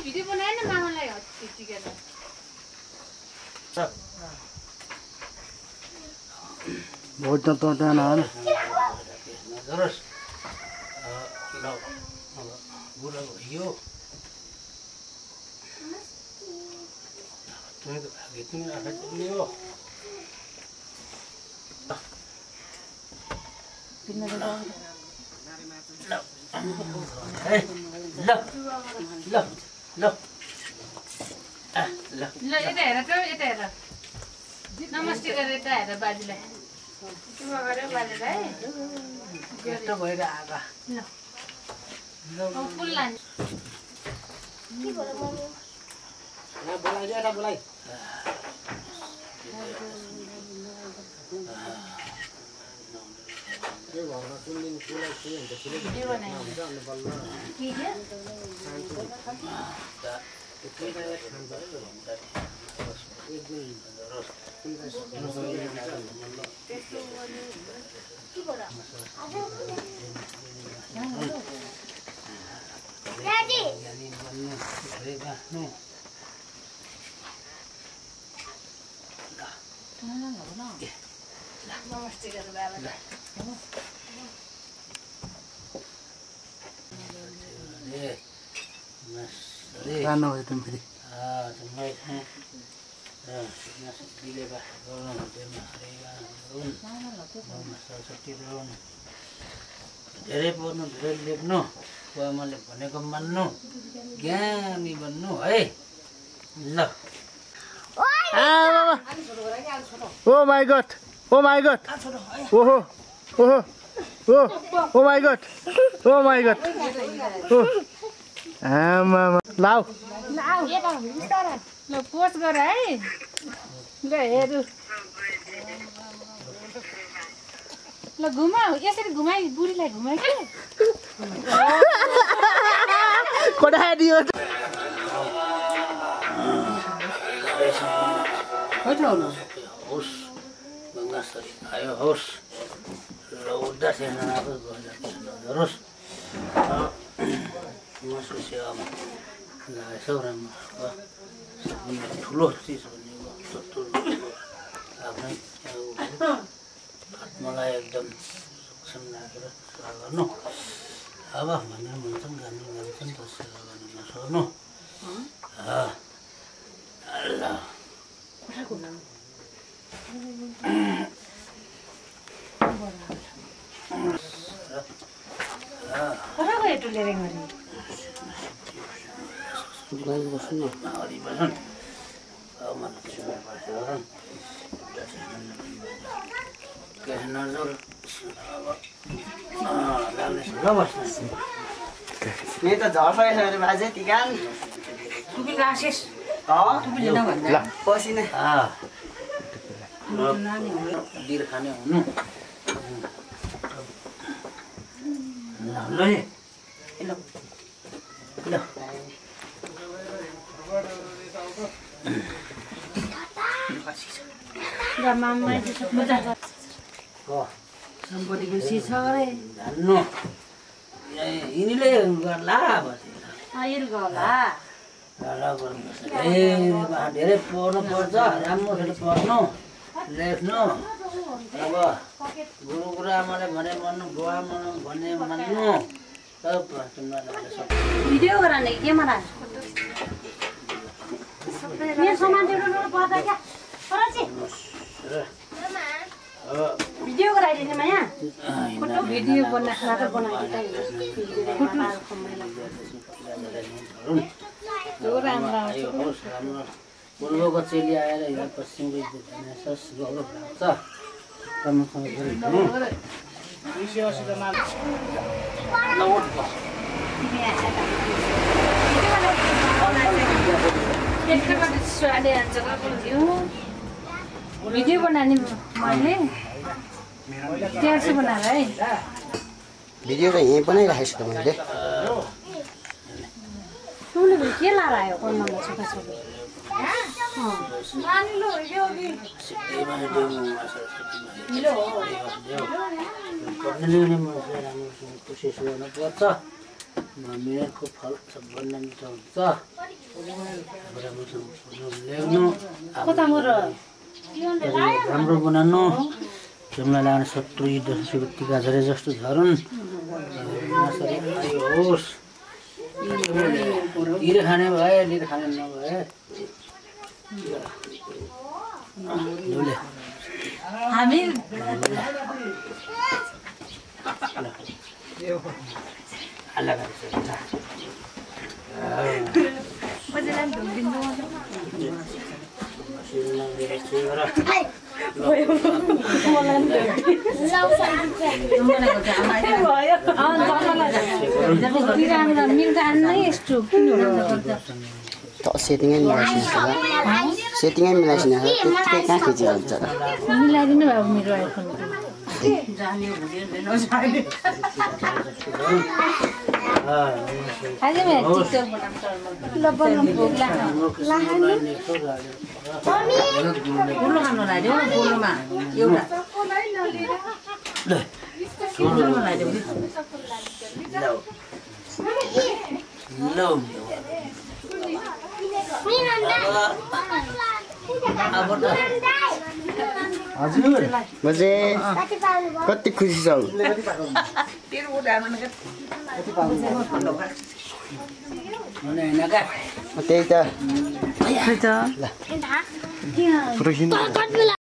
video बनाएन मामालाई बहुत तो ना जरूर बुरा भयो तुम्हें तो आगे तुम्हें आगे चलने हो नमस्ते गरेर त हेर बाजुलाई किमा गर्यो बाजुलाई यस्तो भएर आगा ल फुल लान्छ के बोला मम्मी ना बोलाई जा ना बोलाई यो घरमा कुन दिन फुलाई थियो नि त फुलै भिडियो बनायो भिडियो नमस्ते गरेर बाबालाई गाना हो तुम फेरि धेरै पढ्नु धेरै लेख्नु आमाले भनेको मान्नु ज्ञानी बन्नु है ल ओ माय गॉड ओहो ओहो ओ माय गॉड आमा लाउ ल पोस्ट गर है ल हेरु ल घुमाऊ यसरी घुमाई बुढीलाई घुमाई के कोडादियो होस् गङ्गासरी आयो होस् र उदासीन होस् मासु सेवामा यसो राम्रो सबभन्दा ठुलो चिज भनेको आफ्नै आत्मालाई एकदम सक्षम राखेर सेवा गर्नु अब भनेर भन्छन् गान्छन् त सेवा गर्नु नसक्नु मैं तो झर्छ यसरी बाजे तिगान टुपी राखेस टुपी लिन भन्दा पसिना बिर खाने हुनु ल ल सम्पत्ति बेसी छ रे जान्नु यिनीले गर्ला धेरै पढ्नु पर्छ राम्रोसँग पढ्नु लेख्नु अब गुरु गुरुआमाले भने मान्नु बुवा भने मान्नु सब भिडियो गराउने के मलाई मेरो सामान जोड्नु पर्दा क्या भिडियो गराइदिने माया भिडियो बनाएर पूर्वको चेली आएर यहाँ पश्चिमको भिडियो बनाने मैले त्यहाँ चाहिँ बनाएर है भिडियो त यहीँ बनाइराखेको छु त मैले टुले के लाएर आयो कन्नमा छोटा छोटा मेहनतको फल सबभन्दा मिठो हुन्छ राम्रो बनाउनु तिमीलाई लाग्ने शत्रु युद्ध टिका झरे जस्तो झरुन् होस् लिएर खाने भए लिएर खाने नभए हामी सेटिङै मिलाइसिन त्यतिकै कहाँ खिचिहाल्छ र मिलाइदिनु भयो मेरो आइफोन हजुर मजे कति खुसी छौ त्यही त